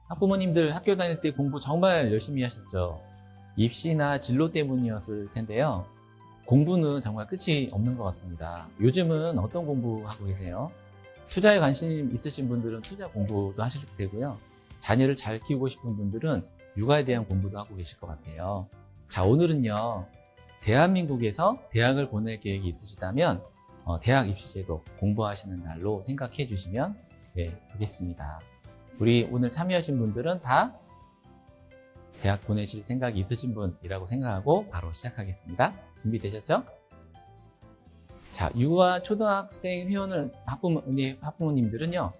학부모님들 학교 다닐 때 공부 정말 열심히 하셨죠. 입시나 진로 때문이었을 텐데요. 공부는 정말 끝이 없는 것 같습니다. 요즘은 어떤 공부하고 계세요? 투자에 관심 있으신 분들은 투자 공부도 하실 테고요. 자녀를 잘 키우고 싶은 분들은 육아에 대한 공부도 하고 계실 것 같아요. 자, 오늘은요. 대한민국에서 대학을 보낼 계획이 있으시다면 대학 입시제도 공부하시는 날로 생각해 주시면 좋겠습니다. 우리 오늘 참여하신 분들은 다 대학 보내실 생각이 있으신 분이라고 생각하고 바로 시작하겠습니다. 준비되셨죠? 자, 유아 초등학생 회원을 학부모님들은요,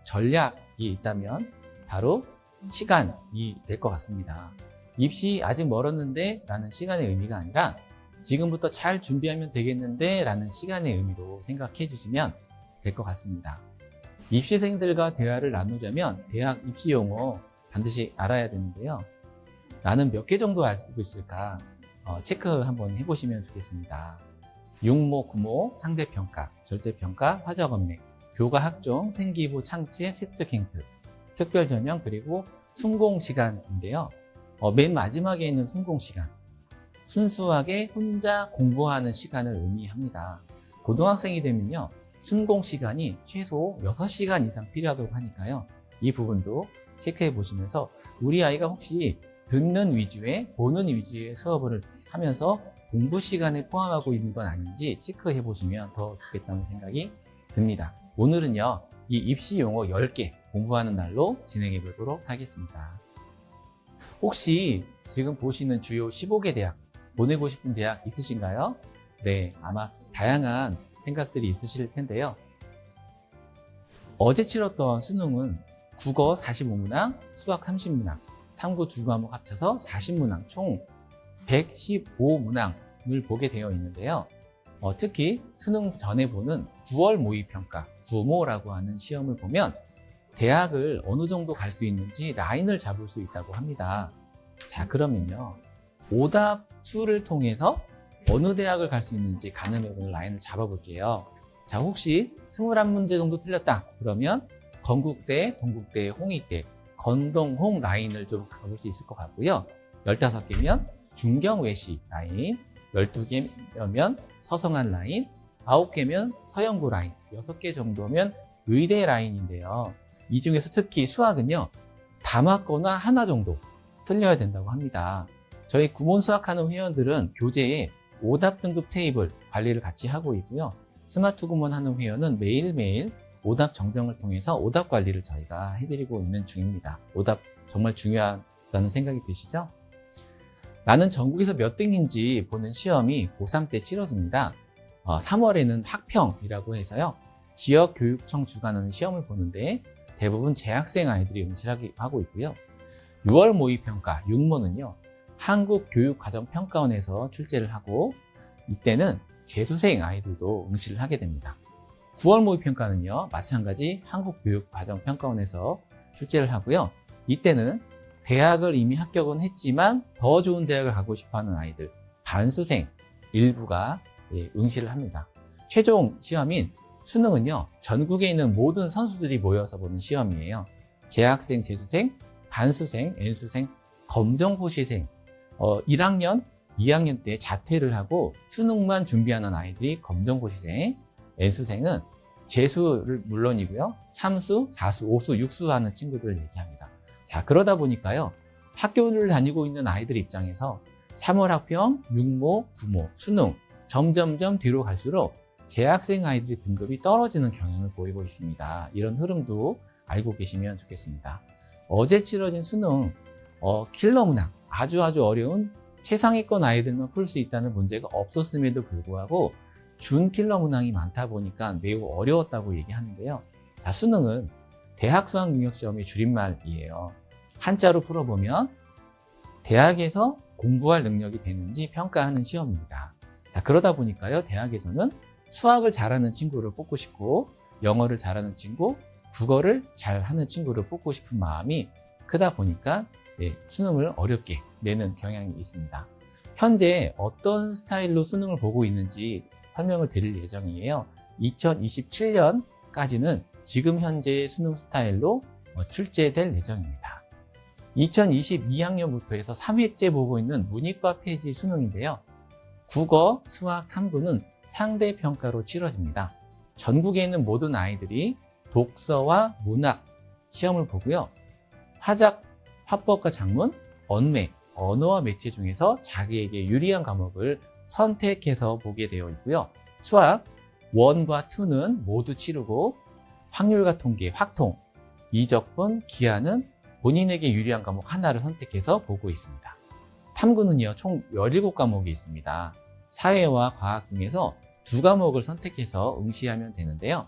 전략이 있다면 바로 시간이 될 것 같습니다. 입시 아직 멀었는데 라는 시간의 의미가 아니라 지금부터 잘 준비하면 되겠는데 라는 시간의 의미로 생각해 주시면 될 것 같습니다. 입시생들과 대화를 나누자면 대학 입시 용어 반드시 알아야 되는데요. 나는 몇 개 정도 알고 있을까 체크 한번 해보시면 좋겠습니다. 육모, 구모, 상대평가, 절대평가, 화적업례, 교과학종, 생기부, 창체, 습득행특, 특별전형, 그리고 순공시간인데요. 맨 마지막에 있는 순공시간, 순수하게 혼자 공부하는 시간을 의미합니다. 고등학생이 되면요, 순공시간이 최소 6시간 이상 필요하다고 하니까요. 이 부분도 체크해 보시면서 우리 아이가 혹시 듣는 위주의, 보는 위주의 수업을 하면서 공부 시간에 포함하고 있는 건 아닌지 체크해 보시면 더 좋겠다는 생각이 듭니다. 오늘은요, 이 입시 용어 10개 공부하는 날로 진행해 보도록 하겠습니다. 혹시 지금 보시는 주요 15개 대학, 보내고 싶은 대학 있으신가요? 네, 아마 다양한 생각들이 있으실 텐데요. 어제 치렀던 수능은 국어 45문항, 수학 30문항, 탐구 2과목 합쳐서 40문항, 총 115문항을 보게 되어 있는데요. 특히 수능 전에 보는 9월 모의평가, 구모라고 하는 시험을 보면 대학을 어느 정도 갈 수 있는지 라인을 잡을 수 있다고 합니다. 자, 그러면요. 오답 수를 통해서 어느 대학을 갈 수 있는지 가늠해보는 라인을 잡아볼게요. 자, 혹시 21문제 정도 틀렸다. 그러면 건국대, 동국대, 홍익대, 건동, 홍 라인을 좀 가볼 수 있을 것 같고요. 15개면 중경, 외시 라인, 12개면 서성한 라인, 9개면 서영구 라인, 6개 정도면 의대 라인인데요. 이 중에서 특히 수학은요, 다 맞거나 하나 정도 틀려야 된다고 합니다. 저희 구몬 수학하는 회원들은 교재에 오답 등급 테이블 관리를 같이 하고 있고요. 스마트 구몬 하는 회원은 매일매일 오답 정정을 통해서 오답 관리를 저희가 해드리고 있는 중입니다. 오답 정말 중요하다는 생각이 드시죠? 나는 전국에서 몇 등인지 보는 시험이 고3 때 치러집니다. 3월에는 학평이라고 해서요. 지역교육청 주관하는 시험을 보는데 대부분 재학생 아이들이 응시하고 있고요. 6월 모의평가, 6모는요. 한국교육과정평가원에서 출제를 하고 이때는 재수생 아이들도 응시를 하게 됩니다. 9월 모의평가는요. 마찬가지 한국교육과정평가원에서 출제를 하고요. 이때는 대학을 이미 합격은 했지만 더 좋은 대학을 가고 싶어하는 아이들, 반수생 일부가 응시를 합니다. 최종 시험인 수능은요. 전국에 있는 모든 선수들이 모여서 보는 시험이에요. 재학생, 재수생, 반수생, N수생, 검정고시생 1학년, 2학년 때 자퇴를 하고 수능만 준비하는 아이들이 검정고시생, N수생은 재수를 물론이고요. 3수, 4수, 5수, 6수 하는 친구들을 얘기합니다. 자, 그러다 보니까요. 학교를 다니고 있는 아이들 입장에서 3월 학평, 6모, 9모, 수능 점점점 뒤로 갈수록 재학생 아이들의 등급이 떨어지는 경향을 보이고 있습니다. 이런 흐름도 알고 계시면 좋겠습니다. 어제 치러진 수능 킬러 문항, 아주 어려운 최상위권 아이들만 풀 수 있다는 문제가 없었음에도 불구하고 준 킬러 문항이 많다 보니까 매우 어려웠다고 얘기하는데요. 자, 수능은 대학 수학 능력 시험의 줄임말이에요. 한자로 풀어보면 대학에서 공부할 능력이 되는지 평가하는 시험입니다. 자, 그러다 보니까요, 대학에서는 수학을 잘하는 친구를 뽑고 싶고 영어를 잘하는 친구, 국어를 잘하는 친구를 뽑고 싶은 마음이 크다 보니까 수능을 어렵게 내는 경향이 있습니다. 현재 어떤 스타일로 수능을 보고 있는지 설명을 드릴 예정이에요. 2027년까지는 지금 현재의 수능 스타일로 출제될 예정입니다. 2022학년부터 해서 3회째 보고 있는 문이과 폐지 수능인데요. 국어, 수학, 탐구는 상대평가로 치러집니다. 전국에 있는 모든 아이들이 독서와 문학 시험을 보고요. 화작, 화법과 작문, 언매, 언어와 매체 중에서 자기에게 유리한 과목을 선택해서 보게 되어 있고요. 수학 1과 2는 모두 치르고 확률과 통계, 확통, 이적분, 기하는 본인에게 유리한 과목 하나를 선택해서 보고 있습니다. 탐구는요, 총 17과목이 있습니다. 사회와 과학 중에서 2과목을 선택해서 응시하면 되는데요.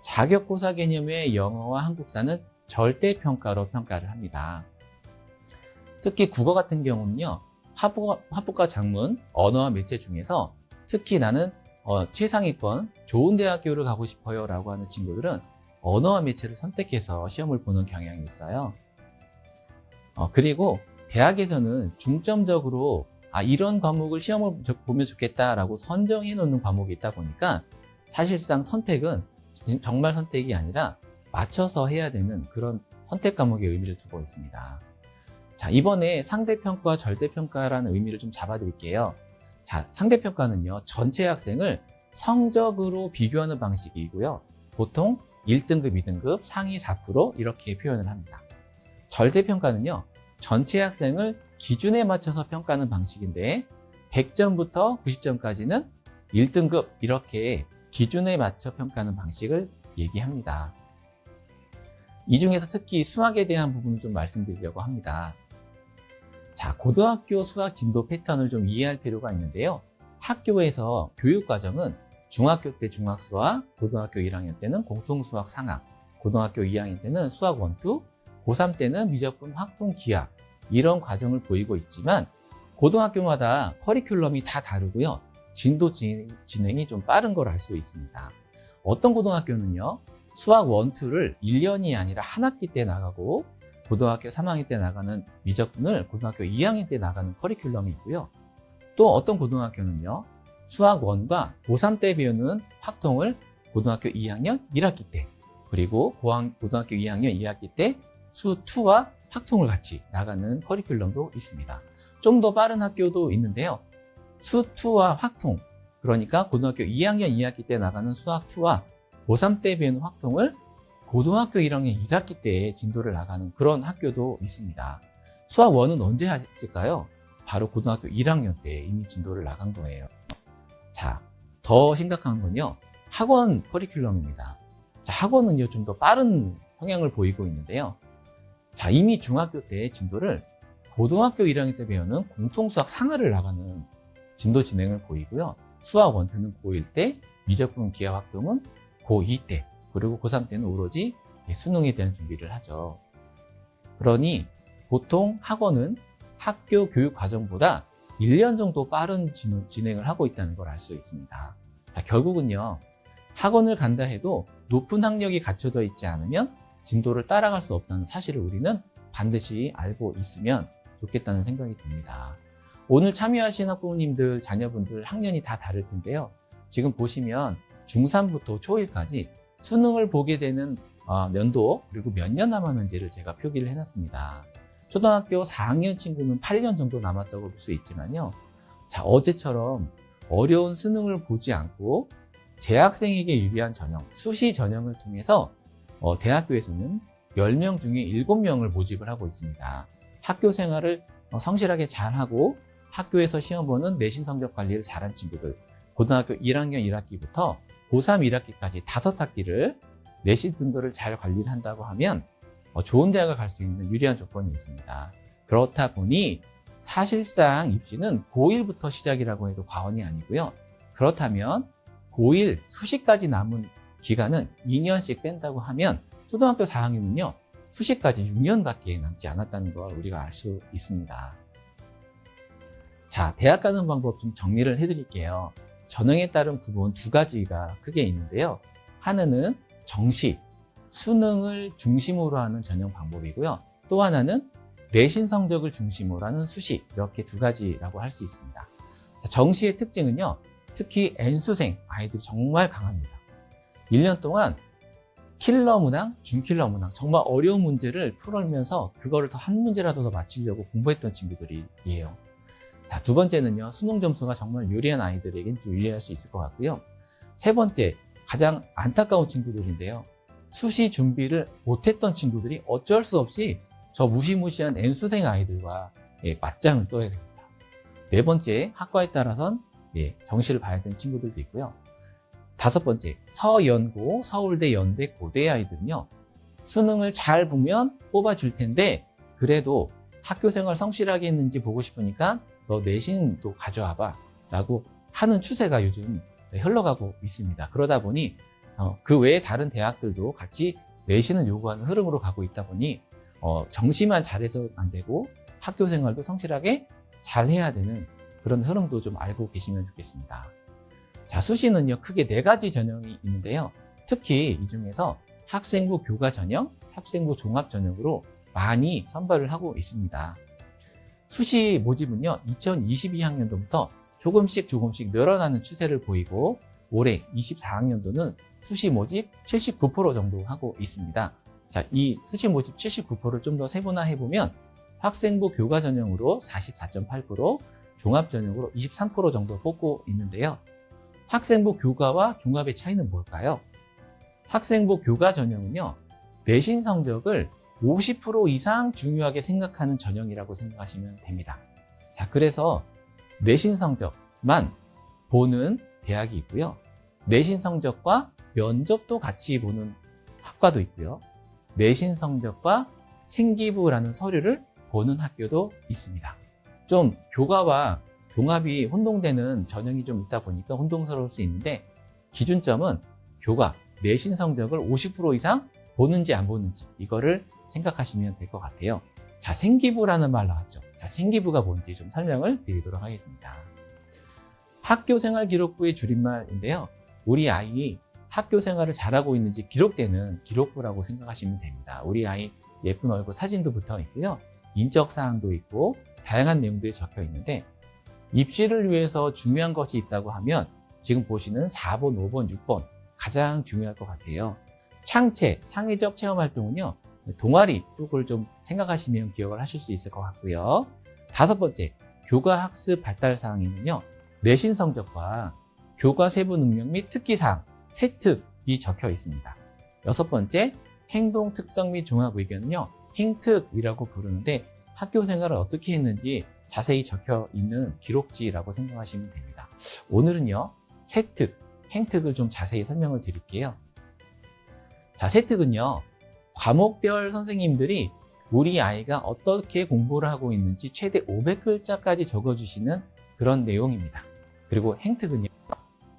자격고사 개념의 영어와 한국사는 절대평가로 평가를 합니다. 특히 국어 같은 경우는요, 화법과 작문, 언어와 매체 중에서 특히 나는 최상위권, 좋은 대학교를 가고 싶어요 라고 하는 친구들은 언어와 매체를 선택해서 시험을 보는 경향이 있어요. 그리고 대학에서는 중점적으로 이런 과목을 시험을 보면 좋겠다라고 선정해 놓는 과목이 있다 보니까 사실상 선택은 정말 선택이 아니라 맞춰서 해야 되는 그런 선택 과목의 의미를 두고 있습니다. 자, 이번에 상대평가, 절대평가라는 의미를 좀 잡아드릴게요. 자, 상대평가는요, 전체 학생을 성적으로 비교하는 방식이고요. 보통 1등급, 2등급, 상위 4% 이렇게 표현을 합니다. 절대평가는요, 전체 학생을 기준에 맞춰서 평가하는 방식인데 100점부터 90점까지는 1등급 이렇게 기준에 맞춰 평가하는 방식을 얘기합니다. 이 중에서 특히 수학에 대한 부분을 좀 말씀드리려고 합니다. 자, 고등학교 수학 진도 패턴을 좀 이해할 필요가 있는데요. 학교에서 교육과정은 중학교 때 중학수학, 고등학교 1학년 때는 공통수학 상학, 고등학교 2학년 때는 수학 1, 2, 고3 때는 미적분, 확통, 기하 이런 과정을 보이고 있지만 고등학교마다 커리큘럼이 다 다르고요. 진도 진행이 좀 빠른 걸 알 수 있습니다. 어떤 고등학교는요, 수학 1, 2를 1년이 아니라 한 학기 때 나가고 고등학교 3학년 때 나가는 미적분을 고등학교 2학년 때 나가는 커리큘럼이 있고요. 또 어떤 고등학교는요, 수학 1과 고3 때 배우는 확통을 고등학교 2학년 1학기 때, 그리고 고등학교 2학년 2학기 때 수 2와 확통을 같이 나가는 커리큘럼도 있습니다. 좀 더 빠른 학교도 있는데요. 수 2와 확통, 그러니까 고등학교 2학년 2학기 때 나가는 수학 2와 고3 때 배우는 확통을 고등학교 1학년 1학기 때 진도를 나가는 그런 학교도 있습니다. 수학 1은 언제 했을까요? 바로 고등학교 1학년 때 이미 진도를 나간 거예요. 자, 더 심각한 건요, 학원 커리큘럼입니다. 자, 학원은요, 좀 더 빠른 성향을 보이고 있는데요. 자, 이미 중학교 때 진도를 고등학교 1학년 때 배우는 공통수학 상하를 나가는 진도 진행을 보이고요. 수학 1, 2는 고1 때, 미적분, 기하, 확통은 고2 때, 그리고 고3 때는 오로지 수능에 대한 준비를 하죠. 그러니 보통 학원은 학교 교육 과정보다 1년 정도 빠른 진행을 하고 있다는 걸 알 수 있습니다. 자, 결국은요, 학원을 간다 해도 높은 학력이 갖춰져 있지 않으면 진도를 따라갈 수 없다는 사실을 우리는 반드시 알고 있으면 좋겠다는 생각이 듭니다. 오늘 참여하신 학부모님들, 자녀분들 학년이 다 다를 텐데요. 지금 보시면 중3부터 초1까지 수능을 보게 되는 연도, 그리고 몇 년 남았는지를 제가 표기를 해놨습니다. 초등학교 4학년 친구는 8년 정도 남았다고 볼 수 있지만요. 자, 어제처럼 어려운 수능을 보지 않고 재학생에게 유리한 전형, 수시 전형을 통해서 대학교에서는 10명 중에 7명을 모집을 하고 있습니다. 학교 생활을 성실하게 잘하고 학교에서 시험 보는 내신 성적 관리를 잘한 친구들, 고등학교 1학년 1학기부터 고3 1학기까지 5학기를 내신 등급을 잘 관리를 한다고 하면 좋은 대학을 갈 수 있는 유리한 조건이 있습니다. 그렇다 보니 사실상 입시는 고1부터 시작이라고 해도 과언이 아니고요. 그렇다면 고1 수시까지 남은 기간은 2년씩 뺀다고 하면 초등학교 4학년은요, 수시까지 6년밖에 남지 않았다는 걸 우리가 알 수 있습니다. 자, 대학 가는 방법 좀 정리를 해드릴게요. 전형에 따른 부분 2가지가 크게 있는데요. 하나는 정시, 수능을 중심으로 하는 전형 방법이고요. 또 하나는 내신 성적을 중심으로 하는 수시, 이렇게 2가지라고 할 수 있습니다. 자, 정시의 특징은요, 특히 N수생 아이들이 정말 강합니다. 1년 동안 킬러 문항, 준킬러 문항, 정말 어려운 문제를 풀면서 그거를 더 한 문제라도 더 맞추려고 공부했던 친구들이에요. 자, 두 번째는요, 수능 점수가 정말 유리한 아이들에겐 좀 유리할 수 있을 것 같고요. 세 번째, 가장 안타까운 친구들인데요. 수시 준비를 못했던 친구들이 어쩔 수 없이 저 무시무시한 N수생 아이들과 맞짱을 떠야 됩니다. 네 번째, 학과에 따라선 정시를 봐야 되는 친구들도 있고요. 다섯 번째, 서연고, 서울대, 연대, 고대 아이들은요, 수능을 잘 보면 뽑아줄 텐데 그래도 학교생활 성실하게 했는지 보고 싶으니까 너 내신도 가져와봐 라고 하는 추세가 요즘 흘러가고 있습니다. 그러다 보니 그 외에 다른 대학들도 같이 내신을 요구하는 흐름으로 가고 있다 보니 정시만 잘해서 안 되고 학교생활도 성실하게 잘 해야 되는 그런 흐름도 좀 알고 계시면 좋겠습니다. 자, 수시는요, 크게 4가지 전형이 있는데요. 특히 이 중에서 학생부 교과 전형, 학생부 종합 전형으로 많이 선발을 하고 있습니다. 수시 모집은요, 2022학년도부터 조금씩 늘어나는 추세를 보이고 올해 24학년도는 수시 모집 79% 정도 하고 있습니다. 자, 이 수시 모집 79%를 좀 더 세분화해보면 학생부 교과 전형으로 44.8%, 종합 전형으로 23% 정도 뽑고 있는데요. 학생부 교과와 종합의 차이는 뭘까요? 학생부 교과 전형은요, 내신 성적을 50% 이상 중요하게 생각하는 전형이라고 생각하시면 됩니다. 자, 그래서 내신 성적만 보는 대학이 있고요. 내신 성적과 면접도 같이 보는 학과도 있고요. 내신 성적과 생기부라는 서류를 보는 학교도 있습니다. 좀 교과와 종합이 혼동되는 전형이 좀 있다 보니까 혼동스러울 수 있는데 기준점은 교과, 내신 성적을 50% 이상 보는지 안 보는지 이거를 생각하시면 될 것 같아요. 자, 생기부라는 말 나왔죠. 자, 생기부가 뭔지 좀 설명을 드리도록 하겠습니다. 학교생활 기록부의 줄임말인데요. 우리 아이 학교 생활을 잘하고 있는지 기록되는 기록부라고 생각하시면 됩니다. 우리 아이 예쁜 얼굴 사진도 붙어 있고요. 인적사항도 있고 다양한 내용들이 적혀 있는데 입시를 위해서 중요한 것이 있다고 하면 지금 보시는 4번, 5번, 6번 가장 중요할 것 같아요. 창의적 체험활동은요. 동아리 쪽을 좀 생각하시면 기억을 하실 수 있을 것 같고요. 다섯 번째, 교과학습 발달사항에는요. 내신 성적과 교과 세부 능력 및 특기사항, 세특이 적혀 있습니다. 여섯 번째, 행동 특성 및 종합 의견은요. 행특이라고 부르는데 학교 생활을 어떻게 했는지 자세히 적혀 있는 기록지라고 생각하시면 됩니다. 오늘은요, 세특, 행특을 좀 자세히 설명을 드릴게요. 자, 세특은요, 과목별 선생님들이 우리 아이가 어떻게 공부를 하고 있는지 최대 500글자까지 적어주시는 그런 내용입니다. 그리고 행특은요,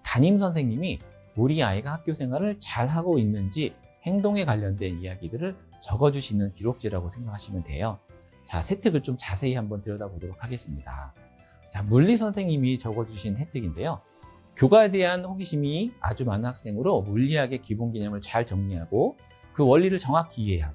담임 선생님이 우리 아이가 학교 생활을 잘 하고 있는지 행동에 관련된 이야기들을 적어주시는 기록지라고 생각하시면 돼요. 자, 세특을 좀 자세히 한번 들여다보도록 하겠습니다. 자, 물리 선생님이 적어주신 혜택인데요. 교과에 대한 호기심이 아주 많은 학생으로 물리학의 기본 개념을 잘 정리하고 그 원리를 정확히 이해함.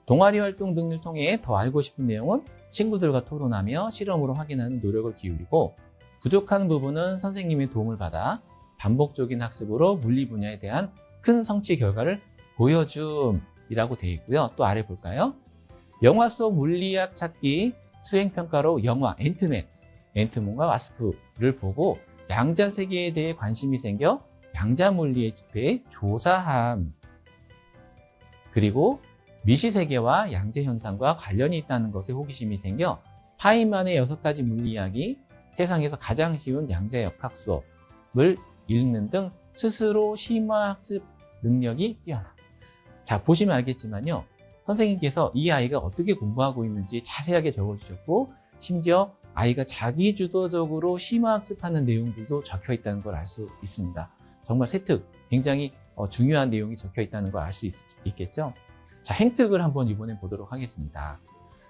동아리 활동 등을 통해 더 알고 싶은 내용은 친구들과 토론하며 실험으로 확인하는 노력을 기울이고 부족한 부분은 선생님의 도움을 받아 반복적인 학습으로 물리 분야에 대한 큰 성취 결과를 보여줌이라고 되어 있고요. 또 아래 볼까요? 영화 속 물리학 찾기 수행평가로 영화 앤트맨과 와스프를 보고 양자 세계에 대해 관심이 생겨 양자 물리에 대해 조사함. 그리고 미시세계와 양자 현상과 관련이 있다는 것에 호기심이 생겨 파이만의 6가지 물리학이 세상에서 가장 쉬운 양자 역학 수업을 읽는 등 스스로 심화학습 능력이 뛰어남. 자, 보시면 알겠지만요. 선생님께서 이 아이가 어떻게 공부하고 있는지 자세하게 적어주셨고 심지어 아이가 자기주도적으로 심화학습하는 내용들도 적혀 있다는 걸 알 수 있습니다. 정말 세특, 굉장히 중요한 내용이 적혀 있다는 걸 알 수 있겠죠? 자, 행특을 한번 이번에 보도록 하겠습니다.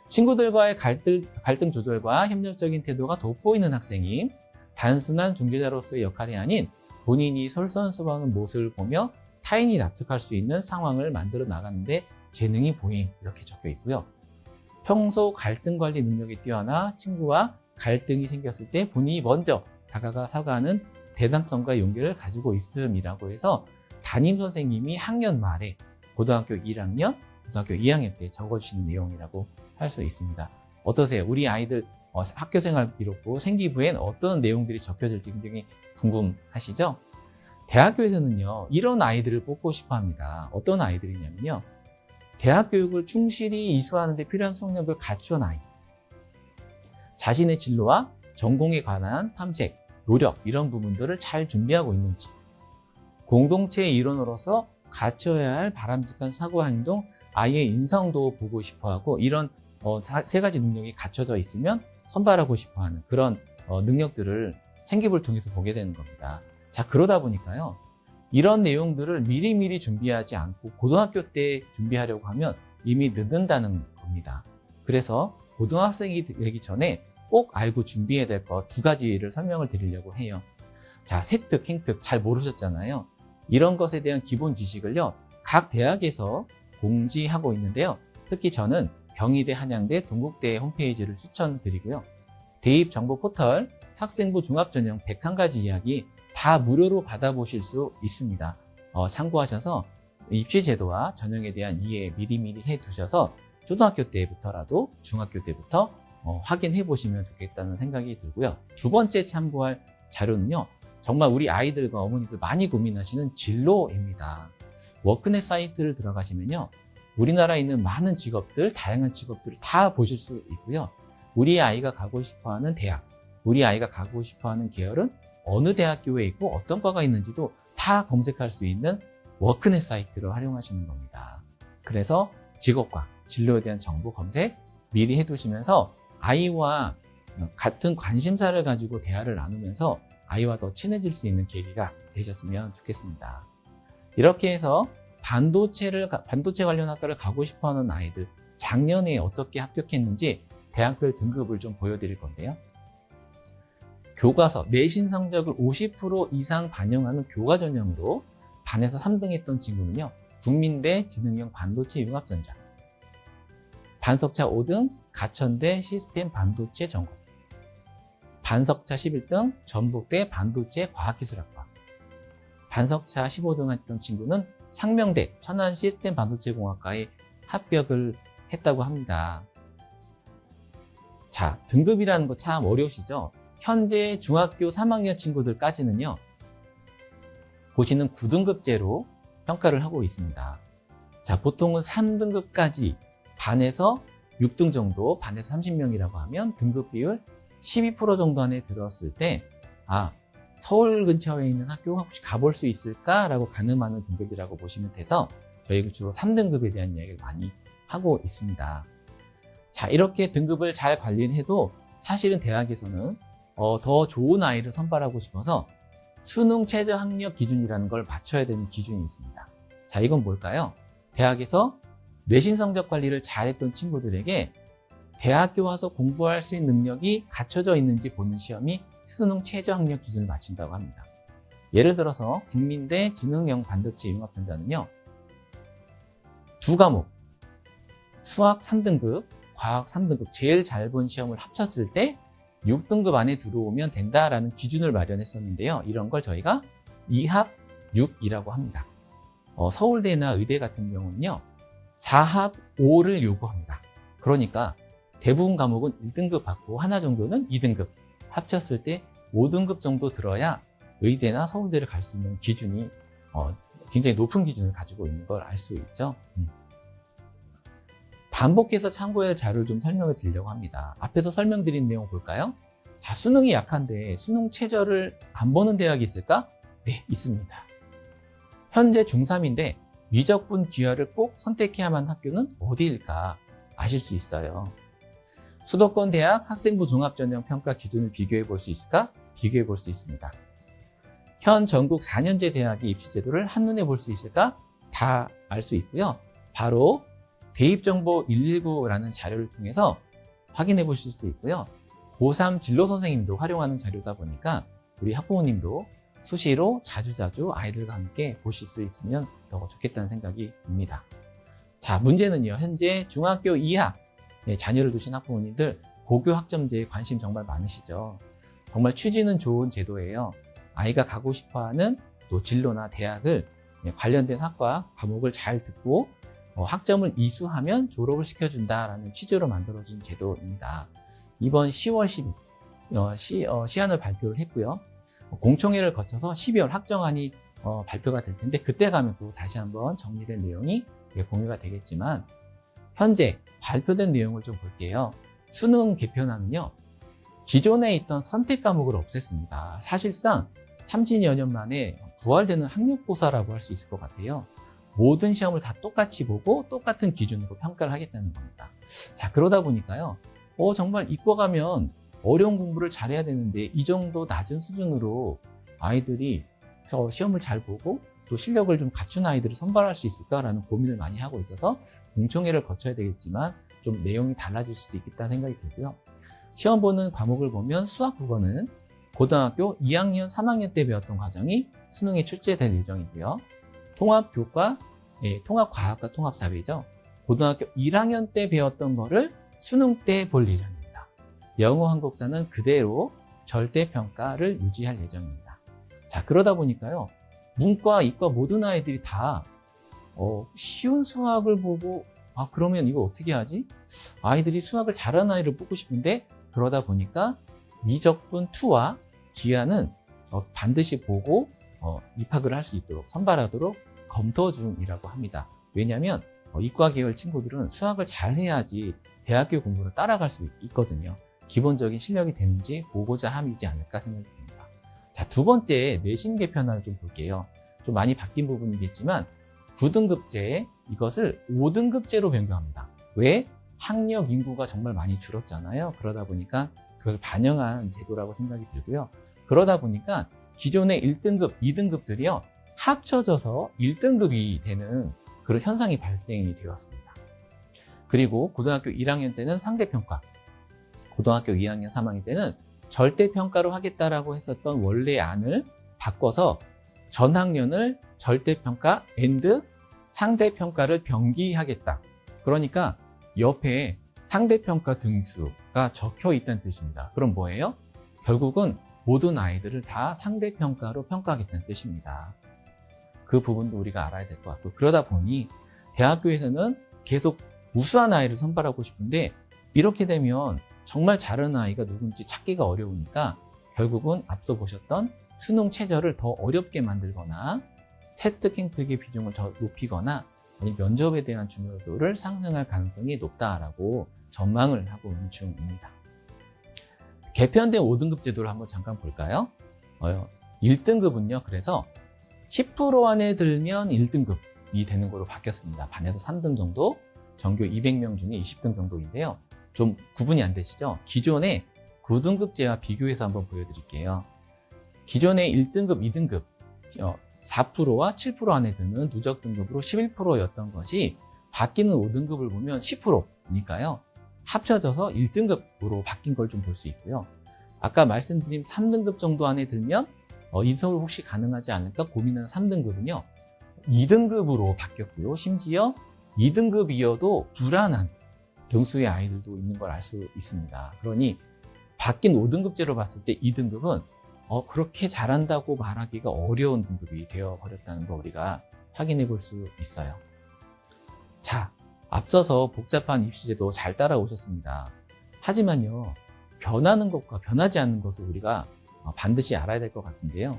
친구들과의 갈등 조절과 협력적인 태도가 돋보이는 학생이 단순한 중재자로서의 역할이 아닌 본인이 솔선수범하는 모습을 보며 타인이 납득할 수 있는 상황을 만들어 나가는데 재능이 보임 이렇게 적혀 있고요. 평소 갈등 관리 능력이 뛰어나 친구와 갈등이 생겼을 때 본인이 먼저 다가가 사과하는 대담성과 용기를 가지고 있음이라고 해서 담임 선생님이 학년 말에 고등학교 1학년, 고등학교 2학년 때 적어주시는 내용이라고 할 수 있습니다. 어떠세요? 우리 아이들 학교 생활 기록부 생기부엔 어떤 내용들이 적혀질지 굉장히 궁금하시죠? 대학교에서는요, 이런 아이들을 뽑고 싶어 합니다. 어떤 아이들이냐면요, 대학 교육을 충실히 이수하는 데 필요한 수능력을 갖춘 아이, 자신의 진로와 전공에 관한 탐색, 노력 이런 부분들을 잘 준비하고 있는지, 공동체의 일원으로서 갖춰야 할 바람직한 사고와 행동, 아이의 인성도 보고 싶어하고 이런 세 가지 능력이 갖춰져 있으면 선발하고 싶어하는 그런 능력들을 생기부를 통해서 보게 되는 겁니다. 자, 그러다 보니까요, 이런 내용들을 미리미리 준비하지 않고 고등학교 때 준비하려고 하면 이미 늦는다는 겁니다. 그래서 고등학생이 되기 전에 꼭 알고 준비해야 될 것 두 가지를 설명을 드리려고 해요. 자, 세특, 행특 잘 모르셨잖아요. 이런 것에 대한 기본 지식을요, 각 대학에서 공지하고 있는데요. 특히 저는 경희대, 한양대, 동국대 홈페이지를 추천드리고요. 대입정보 포털 학생부 종합전형 101가지 이야기 다 무료로 받아보실 수 있습니다. 참고하셔서 입시제도와 전형에 대한 이해 미리미리 해두셔서 초등학교 때부터라도 중학교 때부터 확인해 보시면 좋겠다는 생각이 들고요. 두 번째 참고할 자료는요, 정말 우리 아이들과 어머니들 많이 고민하시는 진로입니다. 워크넷 사이트를 들어가시면요, 우리나라에 있는 많은 직업들, 다양한 직업들을 다 보실 수 있고요. 우리 아이가 가고 싶어하는 대학, 우리 아이가 가고 싶어하는 계열은 어느 대학교에 있고 어떤 과가 있는지도 다 검색할 수 있는 워크넷 사이트를 활용하시는 겁니다. 그래서 직업과 진로에 대한 정보 검색 미리 해두시면서 아이와 같은 관심사를 가지고 대화를 나누면서 아이와 더 친해질 수 있는 계기가 되셨으면 좋겠습니다. 이렇게 해서 반도체 관련 학과를 가고 싶어하는 아이들, 작년에 어떻게 합격했는지 대학별 등급을 좀 보여드릴 건데요. 교과서, 내신 성적을 50% 이상 반영하는 교과 전형으로 반에서 3등 했던 친구는요, 국민대 지능형 반도체 융합전자, 반석차 5등 가천대 시스템 반도체 전공, 반석차 11등 전북대 반도체 과학기술학과, 반석차 15등 했던 친구는 상명대 천안 시스템 반도체공학과에 합격을 했다고 합니다. 자, 등급이라는 거 참 어려우시죠? 현재 중학교 3학년 친구들까지는요, 보시는 9등급제로 평가를 하고 있습니다. 자, 보통은 3등급까지 반에서 6등 정도, 반에서 30명이라고 하면 등급 비율 12% 정도 안에 들었을 때, 서울 근처에 있는 학교 혹시 가볼 수 있을까라고 가늠하는 등급이라고 보시면 돼서 저희가 주로 3등급에 대한 이야기를 많이 하고 있습니다. 자, 이렇게 등급을 잘 관리해도 사실은 대학에서는 더 좋은 아이를 선발하고 싶어서 수능 최저 학력 기준이라는 걸 맞춰야 되는 기준이 있습니다. 자, 이건 뭘까요? 대학에서 내신 성적 관리를 잘했던 친구들에게 대학교 와서 공부할 수 있는 능력이 갖춰져 있는지 보는 시험이 수능 최저 학력 기준을 맞춘다고 합니다. 예를 들어서 국민대 지능형 반도체 융합전자는요, 두 과목, 수학 3등급, 과학 3등급 제일 잘 본 시험을 합쳤을 때 6등급 안에 들어오면 된다라는 기준을 마련했었는데요. 이런 걸 저희가 2합 6이라고 합니다. 서울대나 의대 같은 경우는요, 4합 5를 요구합니다. 그러니까 대부분 과목은 1등급 받고 하나 정도는 2등급, 합쳤을 때 5등급 정도 들어야 의대나 서울대를 갈 수 있는 기준이 굉장히 높은 기준을 가지고 있는 걸 알 수 있죠. 반복해서 참고해야 할 자료를 좀 설명을 드리려고 합니다. 앞에서 설명드린 내용 볼까요? 자, 수능이 약한데 수능 최저를 안 보는 대학이 있을까? 네, 있습니다. 현재 중3인데 위적분 기하를 꼭 선택해야만 학교는 어디일까 아실 수 있어요. 수도권 대학 학생부 종합전형 평가 기준을 비교해 볼 수 있을까? 비교해 볼 수 있습니다. 현 전국 4년제 대학의 입시 제도를 한눈에 볼 수 있을까? 다 알 수 있고요. 바로 대입정보 119라는 자료를 통해서 확인해 보실 수 있고요. 고3 진로 선생님도 활용하는 자료다 보니까 우리 학부모님도 수시로 자주자주 아이들과 함께 보실 수 있으면 더 좋겠다는 생각이 듭니다. 자, 문제는요, 현재 중학교 2학 자녀를 두신 학부모님들 고교 학점제에 관심 정말 많으시죠. 정말 취지는 좋은 제도예요. 아이가 가고 싶어하는 또 진로나 대학을 관련된 학과 과목을 잘 듣고 학점을 이수하면 졸업을 시켜준다라는 취지로 만들어진 제도입니다. 이번 10월 10일 시한을 발표를 했고요. 공청회를 거쳐서 12월 학정안이 발표가 될 텐데 그때 가면 또 다시 한번 정리된 내용이 공유가 되겠지만 현재 발표된 내용을 좀 볼게요. 수능 개편안은요. 기존에 있던 선택 과목을 없앴습니다. 사실상 30여 년 만에 부활되는 학력고사라고 할 수 있을 것 같아요. 모든 시험을 다 똑같이 보고 똑같은 기준으로 평가를 하겠다는 겁니다. 자, 그러다 보니까요. 정말 이과 가면 어려운 공부를 잘해야 되는데 이 정도 낮은 수준으로 아이들이 시험을 잘 보고 또 실력을 좀 갖춘 아이들을 선발할 수 있을까라는 고민을 많이 하고 있어서 공청회를 거쳐야 되겠지만 좀 내용이 달라질 수도 있겠다는 생각이 들고요. 시험 보는 과목을 보면 수학, 국어는 고등학교 2학년, 3학년 때 배웠던 과정이 수능에 출제될 예정이고요. 통합교과, 통합과학과 통합사회죠. 고등학교 1학년 때 배웠던 거를 수능 때 볼 예정입니다. 영어, 한국사는 그대로 절대평가를 유지할 예정입니다. 자, 그러다 보니까요. 문과, 이과 모든 아이들이 다 쉬운 수학을 보고 그러면 이거 어떻게 하지? 아이들이 수학을 잘하는 아이를 뽑고 싶은데 그러다 보니까 미적분 2와 기하는 반드시 보고 입학을 할 수 있도록 선발하도록 검토 중이라고 합니다. 왜냐하면 이과 계열 친구들은 수학을 잘 해야지 대학교 공부를 따라갈 수 있거든요. 기본적인 실력이 되는지 보고자 함이지 않을까 생각이 듭니다. 자, 두 번째 내신 개편안을 좀 볼게요. 좀 많이 바뀐 부분이겠지만 9등급제 이것을 5등급제로 변경합니다. 왜? 학력 인구가 정말 많이 줄었잖아요. 그러다 보니까 그걸 반영한 제도라고 생각이 들고요. 그러다 보니까 기존의 1등급, 2등급들이요. 합쳐져서 1등급이 되는 그런 현상이 발생이 되었습니다. 그리고 고등학교 1학년 때는 상대평가, 고등학교 2학년, 3학년 때는 절대평가로 하겠다라고 했었던 원래 안을 바꿔서 전 학년을 절대평가 앤드 상대평가를 병기하겠다. 그러니까 옆에 상대평가 등수가 적혀 있다는 뜻입니다. 그럼 뭐예요? 결국은 모든 아이들을 다 상대평가로 평가하겠다는 뜻입니다. 그 부분도 우리가 알아야 될 것 같고 그러다 보니 대학교에서는 계속 우수한 아이를 선발하고 싶은데 이렇게 되면 정말 잘하는 아이가 누군지 찾기가 어려우니까 결국은 앞서 보셨던 수능 최저를 더 어렵게 만들거나 세특행특의 비중을 더 높이거나 아니면 면접에 대한 중요도를 상승할 가능성이 높다라고 전망을 하고 있는 중입니다. 개편된 5등급 제도를 한번 잠깐 볼까요? 1등급은요. 그래서 10% 안에 들면 1등급이 되는 걸로 바뀌었습니다. 반에서 3등 정도, 전교 200명 중에 20등 정도인데요. 좀 구분이 안 되시죠? 기존의 9등급제와 비교해서 한번 보여드릴게요. 기존의 1등급, 2등급 4%와 7% 안에 드는 누적 등급으로 11%였던 것이 바뀌는 5등급을 보면 10%니까요. 합쳐져서 1등급으로 바뀐 걸 좀 볼 수 있고요. 아까 말씀드린 3등급 정도 안에 들면 인서울 혹시 가능하지 않을까 고민하는 3등급은요. 2등급으로 바뀌었고요. 심지어 2등급이어도 불안한 등수의 아이들도 있는 걸 알 수 있습니다. 그러니 바뀐 5등급제로 봤을 때 2등급은 그렇게 잘한다고 말하기가 어려운 등급이 되어버렸다는 거 우리가 확인해 볼 수 있어요. 자, 앞서서 복잡한 입시제도 잘 따라오셨습니다. 하지만요, 변하는 것과 변하지 않는 것을 우리가 반드시 알아야 될 것 같은데요.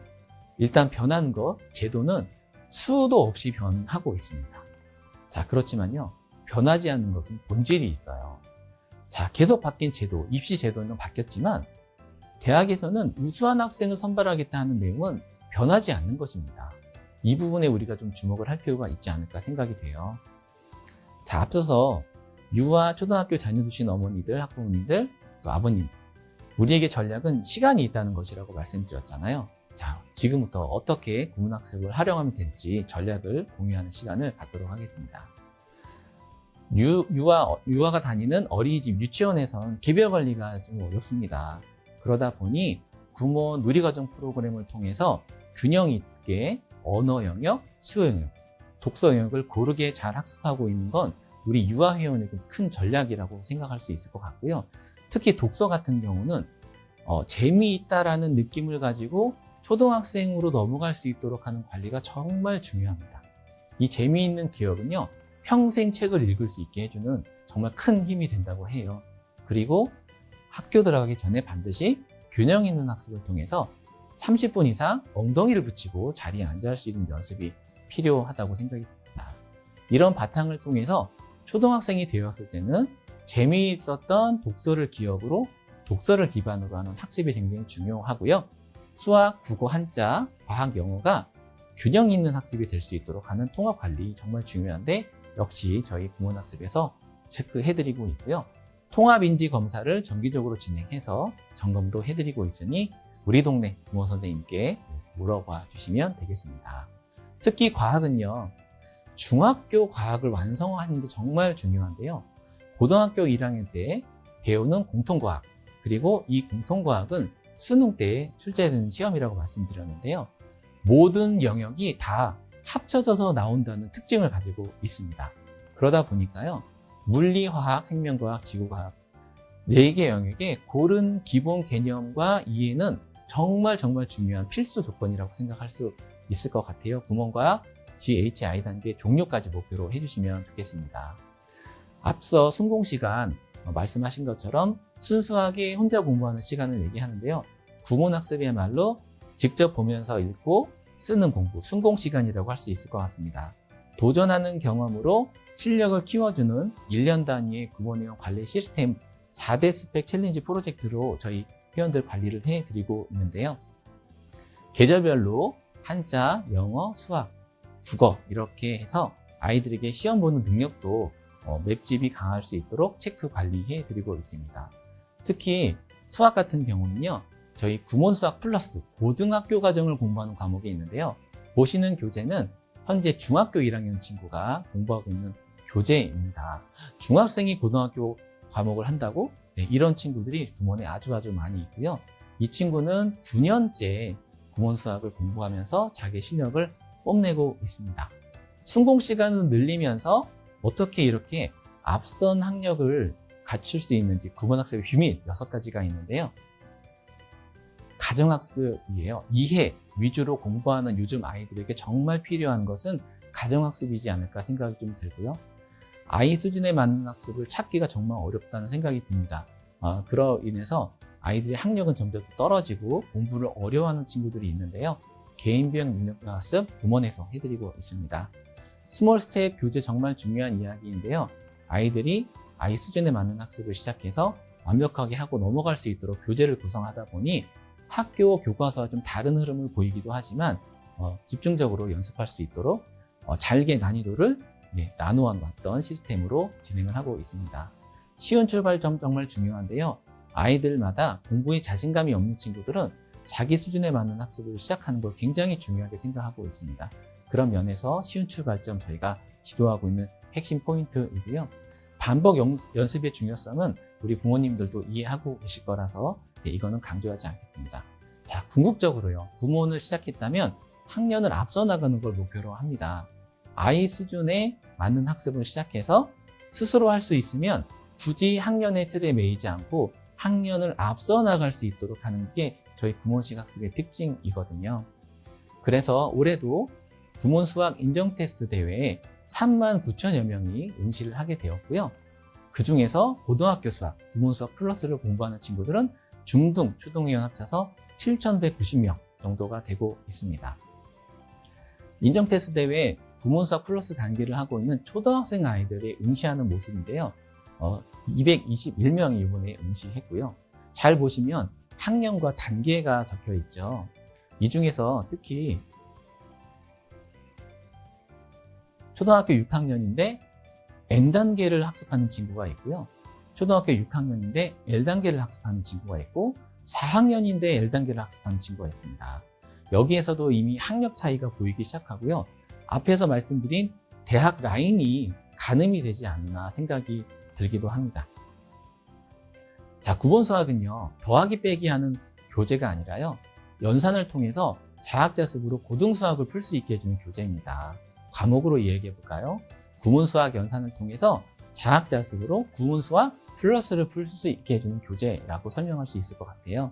일단 변하는 것, 제도는 수도 없이 변하고 있습니다. 자, 그렇지만요, 변하지 않는 것은 본질이 있어요. 자, 계속 바뀐 제도, 입시 제도는 바뀌었지만 대학에서는 우수한 학생을 선발하겠다 하는 내용은 변하지 않는 것입니다. 이 부분에 우리가 좀 주목을 할 필요가 있지 않을까 생각이 돼요. 자, 앞서서 유아 초등학교 자녀 두신 어머니들, 학부모님들, 또 아버님, 우리에게 전략은 시간이 있다는 것이라고 말씀드렸잖아요. 자, 지금부터 어떻게 국문학습을 활용하면 될지 전략을 공유하는 시간을 갖도록 하겠습니다. 유아가 다니는 어린이집, 유치원에선 개별 관리가 좀 어렵습니다. 그러다 보니 구몬 누리과정 프로그램을 통해서 균형 있게 언어 영역, 수어 영역, 독서 영역을 고르게 잘 학습하고 있는 건 우리 유아 회원에게 큰 전략이라고 생각할 수 있을 것 같고요. 특히 독서 같은 경우는 재미있다라는 느낌을 가지고 초등학생으로 넘어갈 수 있도록 하는 관리가 정말 중요합니다. 이 재미있는 기억은요, 평생 책을 읽을 수 있게 해주는 정말 큰 힘이 된다고 해요. 그리고 학교 들어가기 전에 반드시 균형 있는 학습을 통해서 30분 이상 엉덩이를 붙이고 자리에 앉아 할 수 있는 연습이 필요하다고 생각이 듭니다. 이런 바탕을 통해서 초등학생이 되었을 때는 재미있었던 독서를 기억으로 독서를 기반으로 하는 학습이 굉장히 중요하고요. 수학, 국어, 한자, 과학, 영어가 균형 있는 학습이 될 수 있도록 하는 통합 관리 정말 중요한데 역시 저희 구몬학습에서 체크해드리고 있고요. 통합인지 검사를 정기적으로 진행해서 점검도 해드리고 있으니 우리 동네 구몬 선생님께 물어봐 주시면 되겠습니다. 특히 과학은요, 중학교 과학을 완성하는 게 정말 중요한데요. 고등학교 1학년 때 배우는 공통과학, 그리고 이 공통과학은 수능 때 출제되는 시험이라고 말씀드렸는데요. 모든 영역이 다 합쳐져서 나온다는 특징을 가지고 있습니다. 그러다 보니까요, 물리, 화학, 생명과학, 지구과학 4개 영역의 고른 기본 개념과 이해는 정말 중요한 필수 조건이라고 생각할 수 있을 것 같아요. 구몬과학 GHI 단계 종료까지 목표로 해주시면 좋겠습니다. 앞서 순공시간 말씀하신 것처럼 순수하게 혼자 공부하는 시간을 얘기하는데요. 구몬학습이야말로 직접 보면서 읽고 쓰는 공부, 순공시간이라고 할 수 있을 것 같습니다. 도전하는 경험으로 실력을 키워주는 1년 단위의 구몬회원 관리 시스템 4대 스펙 챌린지 프로젝트로 저희 회원들 관리를 해드리고 있는데요. 계절별로 한자, 영어, 수학, 국어 이렇게 해서 아이들에게 시험 보는 능력도 맵집이 강할 수 있도록 체크 관리해 드리고 있습니다. 특히 수학 같은 경우는요, 저희 구몬수학 플러스 고등학교 과정을 공부하는 과목이 있는데요. 보시는 교재는 현재 중학교 1학년 친구가 공부하고 있는 교재입니다. 중학생이 고등학교 과목을 한다고? 네, 이런 친구들이 구몬에 아주 많이 있고요. 이 친구는 9년째 구몬수학을 공부하면서 자기 실력을 뽐내고 있습니다. 순공 시간을 늘리면서 어떻게 이렇게 앞선 학력을 갖출 수 있는지 구몬학습의 비밀 6가지가 있는데요. 가정학습이에요. 이해 위주로 공부하는 요즘 아이들에게 정말 필요한 것은 가정학습이지 않을까 생각이 좀 들고요. 아이 수준에 맞는 학습을 찾기가 정말 어렵다는 생각이 듭니다. 그로 인해서 아이들의 학력은 점점 떨어지고 공부를 어려워하는 친구들이 있는데요. 개인비행 능력 학습 구몬에서 해드리고 있습니다. 스몰 스텝 교재 정말 중요한 이야기인데요. 아이들이 아이 수준에 맞는 학습을 시작해서 완벽하게 하고 넘어갈 수 있도록 교재를 구성하다 보니 학교 교과서와 좀 다른 흐름을 보이기도 하지만 집중적으로 연습할 수 있도록 잘게 난이도를 나누어 놨던 시스템으로 진행을 하고 있습니다. 쉬운 출발점 정말 중요한데요. 아이들마다 공부에 자신감이 없는 친구들은 자기 수준에 맞는 학습을 시작하는 걸 굉장히 중요하게 생각하고 있습니다. 그런 면에서 쉬운 출발점 저희가 지도하고 있는 핵심 포인트이고요. 반복 연습의 중요성은 우리 부모님들도 이해하고 계실 거라서 이거는 강조하지 않겠습니다. 자, 궁극적으로요. 구몬을 시작했다면 학년을 앞서 나가는 걸 목표로 합니다. 아이 수준에 맞는 학습을 시작해서 스스로 할 수 있으면 굳이 학년의 틀에 매이지 않고 학년을 앞서 나갈 수 있도록 하는 게 저희 구몬식 학습의 특징이거든요. 그래서 올해도 구몬 수학 인정 테스트 대회에 39,000여 명이 응시를 하게 되었고요. 그 중에서 고등학교 수학, 구몬 수학 플러스를 공부하는 친구들은 중등, 초등회원 합쳐서 7,190명 정도가 되고 있습니다. 인정 테스트 대회 구몬 수학 플러스 단계를 하고 있는 초등학생 아이들이 응시하는 모습인데요. 221명이 이번에 응시했고요. 잘 보시면 학년과 단계가 적혀 있죠. 이 중에서 특히 초등학교 6학년인데 N단계를 학습하는 친구가 있고요. 초등학교 6학년인데 L단계를 학습하는 친구가 있고 4학년인데 L단계를 학습하는 친구가 있습니다. 여기에서도 이미 학력 차이가 보이기 시작하고요. 앞에서 말씀드린 대학 라인이 가늠이 되지 않나 생각이 들기도 합니다. 자, 구몬수학은요, 더하기 빼기 하는 교재가 아니라요, 연산을 통해서 자학자습으로 고등수학을 풀 수 있게 해주는 교재입니다. 과목으로 이야기해 볼까요? 구몬수학 연산을 통해서 자학자습으로 구몬수학 플러스를 풀 수 있게 해주는 교재라고 설명할 수 있을 것 같아요.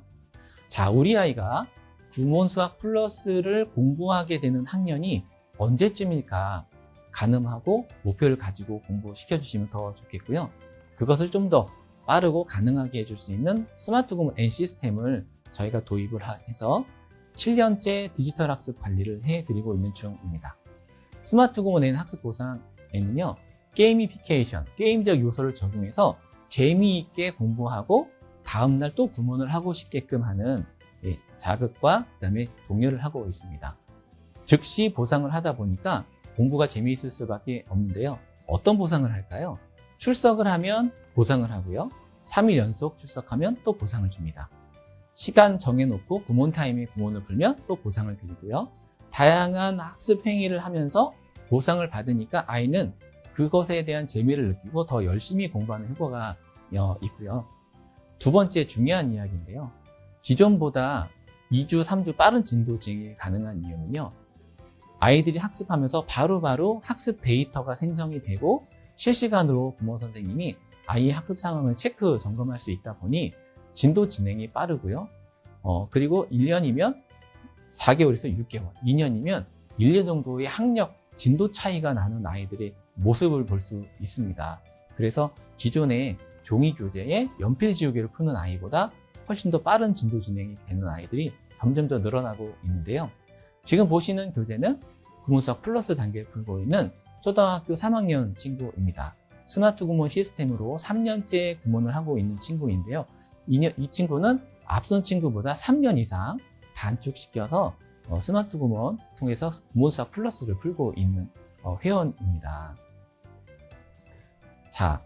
자, 우리 아이가 구몬수학 플러스를 공부하게 되는 학년이 언제쯤일까? 가늠하고 목표를 가지고 공부시켜 주시면 더 좋겠고요. 그것을 좀 더 빠르고 가능하게 해줄 수 있는 스마트 공부 N 시스템을 저희가 도입을 해서 7년째 디지털 학습 관리를 해드리고 있는 중입니다. 스마트 공부 N 학습 보상에는요, 게이미피케이션, 게임적 요소를 적용해서 재미있게 공부하고 다음날 또 구몬을 하고 싶게끔 하는 자극과 그다음에 독려를 하고 있습니다. 즉시 보상을 하다 보니까 공부가 재미있을 수밖에 없는데요. 어떤 보상을 할까요? 출석을 하면 보상을 하고요. 3일 연속 출석하면 또 보상을 줍니다. 시간 정해놓고 구몬 타임에 구몬을 풀면 또 보상을 드리고요. 다양한 학습 행위를 하면서 보상을 받으니까 아이는 그것에 대한 재미를 느끼고 더 열심히 공부하는 효과가 있고요. 두 번째 중요한 이야기인데요. 기존보다 2주, 3주 빠른 진도 진행이 가능한 이유는요. 아이들이 학습하면서 바로바로 학습 데이터가 생성이 되고 실시간으로 부모 선생님이 아이의 학습 상황을 체크, 점검할 수 있다 보니 진도 진행이 빠르고요. 그리고 1년이면 4개월에서 6개월, 2년이면 1년 정도의 학력, 진도 차이가 나는 아이들의 모습을 볼 수 있습니다. 그래서 기존의 종이 교재에 연필 지우개를 푸는 아이보다 훨씬 더 빠른 진도 진행이 되는 아이들이 점점 더 늘어나고 있는데요. 지금 보시는 교재는 구몬수학 플러스 단계를 풀고 있는 초등학교 3학년 친구입니다. 스마트 구몬 시스템으로 3년째 구몬을 하고 있는 친구인데요. 이 친구는 앞선 친구보다 3년 이상 단축시켜서 스마트 구몬 통해서 구몬수학 플러스를 풀고 있는 회원입니다. 자,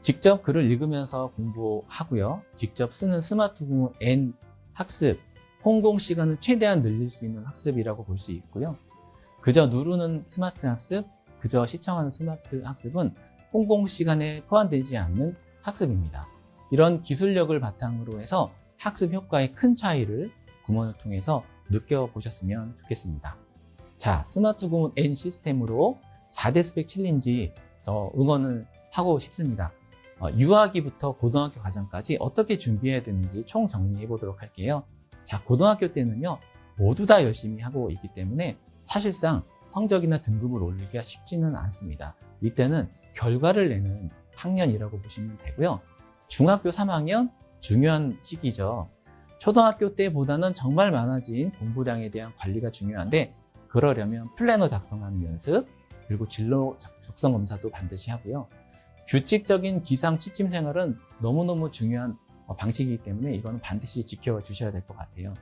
직접 글을 읽으면서 공부하고요. 직접 쓰는 스마트 구몬 N 학습, 홍공 시간을 최대한 늘릴 수 있는 학습이라고 볼 수 있고요. 그저 누르는 스마트 학습, 그저 시청하는 스마트 학습은 홍공 시간에 포함되지 않는 학습입니다. 이런 기술력을 바탕으로 해서 학습 효과의 큰 차이를 구몬을 통해서 느껴보셨으면 좋겠습니다. 자, 스마트 구몬 N 시스템으로 4대 스펙 챌린지 응원을 하고 싶습니다. 유아기부터 고등학교 과정까지 어떻게 준비해야 되는지 총 정리해 보도록 할게요. 자, 고등학교 때는요, 모두 다 열심히 하고 있기 때문에 사실상 성적이나 등급을 올리기가 쉽지는 않습니다. 이때는 결과를 내는 학년이라고 보시면 되고요. 중학교 3학년 중요한 시기죠. 초등학교 때보다는 정말 많아진 공부량에 대한 관리가 중요한데, 그러려면 플래너 작성하는 연습, 그리고 진로 적성 검사도 반드시 하고요. 규칙적인 기상 취침 생활은 너무너무 중요한 방식이기 때문에 이거는 반드시 지켜주셔야 될 것 같아요.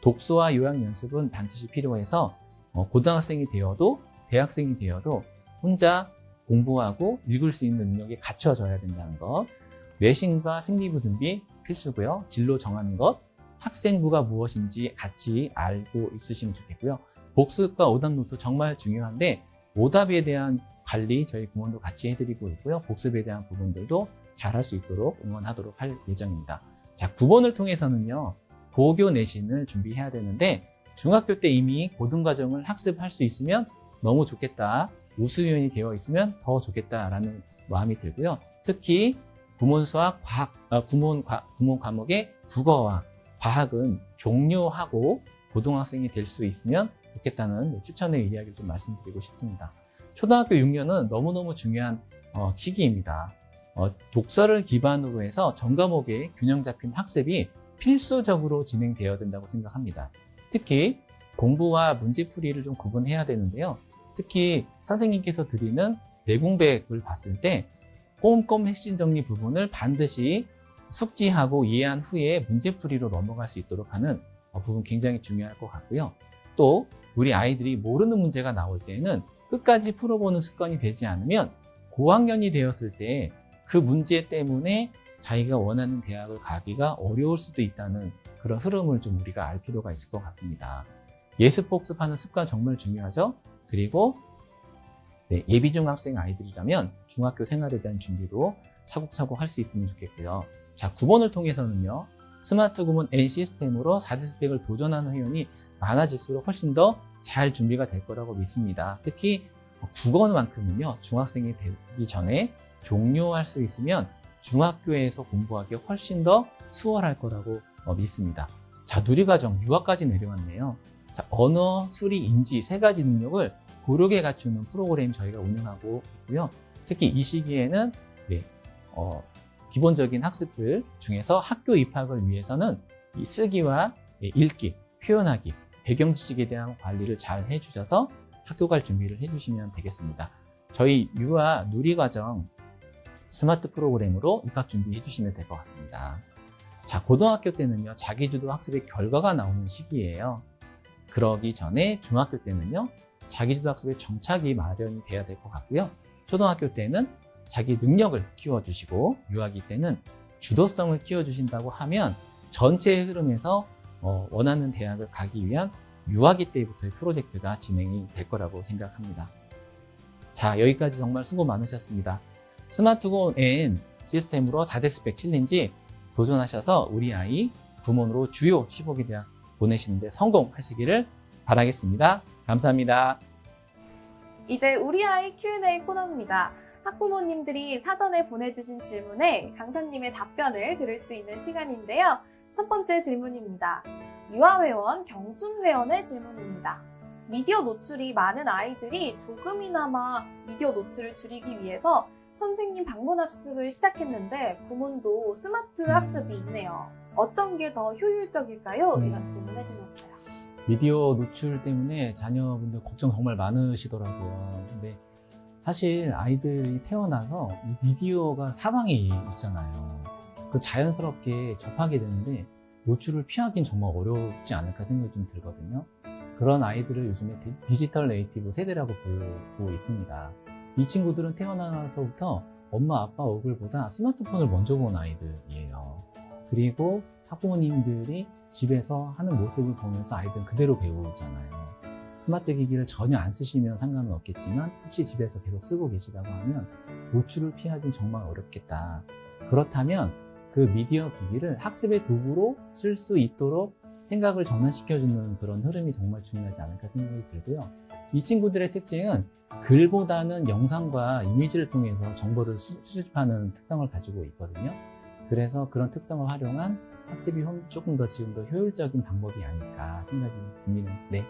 독서와 요약 연습은 반드시 필요해서 고등학생이 되어도 대학생이 되어도 혼자 공부하고 읽을 수 있는 능력이 갖춰져야 된다는 것. 외신과 생리부 준비 필수고요. 진로 정하는 것, 학생부가 무엇인지 같이 알고 있으시면 좋겠고요. 복습과 오답 노트 정말 중요한데 오답에 대한 관리 저희 부모도 같이 해드리고 있고요. 복습에 대한 부분들도 잘할 수 있도록 응원하도록 할 예정입니다. 자, 9번을 통해서는요, 고교 내신을 준비해야 되는데 중학교 때 이미 고등과정을 학습할 수 있으면 너무 좋겠다. 우수위원이 되어 있으면 더 좋겠다라는 마음이 들고요. 특히 구몬 수학, 구몬 과목의 국어와 과학은 종료하고 고등학생이 될 수 있으면 좋겠다는 추천의 이야기를 좀 말씀드리고 싶습니다. 초등학교 6년은 너무너무 중요한 시기입니다. 독서를 기반으로 해서 전 과목의 균형 잡힌 학습이 필수적으로 진행되어야 된다고 생각합니다. 특히 공부와 문제풀이를 좀 구분해야 되는데요. 특히 선생님께서 드리는 내공백을 봤을 때 꼼꼼 핵심 정리 부분을 반드시 숙지하고 이해한 후에 문제풀이로 넘어갈 수 있도록 하는 부분 굉장히 중요할 것 같고요. 또 우리 아이들이 모르는 문제가 나올 때에는 끝까지 풀어보는 습관이 되지 않으면 고학년이 되었을 때 그 문제 때문에 자기가 원하는 대학을 가기가 어려울 수도 있다는 그런 흐름을 좀 우리가 알 필요가 있을 것 같습니다. 예습 복습하는 습관 정말 중요하죠. 그리고 예비중 학생 아이들이라면 중학교 생활에 대한 준비도 차곡차곡 할 수 있으면 좋겠고요. 자, 9번을 통해서는요, 스마트 구몬 N 시스템으로 4대 스펙을 도전하는 회원이 많아질수록 훨씬 더 잘 준비가 될 거라고 믿습니다. 특히 국어만큼은요, 중학생이 되기 전에 종료할 수 있으면 중학교에서 공부하기 훨씬 더 수월할 거라고 믿습니다. 자, 누리과정, 유아까지 내려왔네요. 자, 언어, 수리, 인지 세 가지 능력을 고르게 갖추는 프로그램 저희가 운영하고 있고요. 특히 이 시기에는 기본적인 학습들 중에서 학교 입학을 위해서는 이 쓰기와 읽기, 표현하기, 배경 지식에 대한 관리를 잘 해주셔서 학교 갈 준비를 해주시면 되겠습니다. 저희 유아 누리과정 스마트 프로그램으로 입학 준비해 주시면 될 것 같습니다. 자, 고등학교 때는요, 자기주도 학습의 결과가 나오는 시기예요. 그러기 전에 중학교 때는요, 자기주도 학습의 정착이 마련이 돼야 될 것 같고요. 초등학교 때는 자기 능력을 키워주시고, 유아기 때는 주도성을 키워주신다고 하면 전체의 흐름에서 원하는 대학을 가기 위한 유아기 때부터의 프로젝트가 진행이 될 거라고 생각합니다. 자, 여기까지 정말 수고 많으셨습니다. 스마트고 N 시스템으로 4대 스펙 챌린지 도전하셔서 우리 아이 구몬으로 주요 15개 대학 보내시는데 성공하시기를 바라겠습니다. 감사합니다. 이제 우리 아이 Q&A 코너입니다. 학부모님들이 사전에 보내주신 질문에 강사님의 답변을 들을 수 있는 시간인데요. 첫 번째 질문입니다. 유아회원 경준회원의 질문입니다. 미디어 노출이 많은 아이들이 조금이나마 미디어 노출을 줄이기 위해서 선생님 방문 학습을 시작했는데 구몬도 스마트 학습이 있네요. 어떤 게 더 효율적일까요? 이런 질문해 주셨어요. 미디어 노출 때문에 자녀분들 걱정 정말 많으시더라고요. 근데 사실 아이들이 태어나서 이 미디어가 사방에 있잖아요. 그 자연스럽게 접하게 되는데 노출을 피하기는 정말 어렵지 않을까 생각이 좀 들거든요. 그런 아이들을 요즘에 디지털 네이티브 세대라고 부르고 있습니다. 이 친구들은 태어나서부터 엄마 아빠 얼굴보다 스마트폰을 먼저 본 아이들이에요. 그리고 학부모님들이 집에서 하는 모습을 보면서 아이들은 그대로 배우잖아요. 스마트 기기를 전혀 안 쓰시면 상관은 없겠지만 혹시 집에서 계속 쓰고 계시다고 하면 노출을 피하기는 정말 어렵겠다. 그렇다면 그 미디어 기기를 학습의 도구로 쓸 수 있도록 생각을 전환시켜주는 그런 흐름이 정말 중요하지 않을까 생각이 들고요. 이 친구들의 특징은 글보다는 영상과 이미지를 통해서 정보를 수집하는 특성을 가지고 있거든요. 그래서 그런 특성을 활용한 학습이 조금 더 지금 더 효율적인 방법이 아닐까 생각이 듭니다. 네.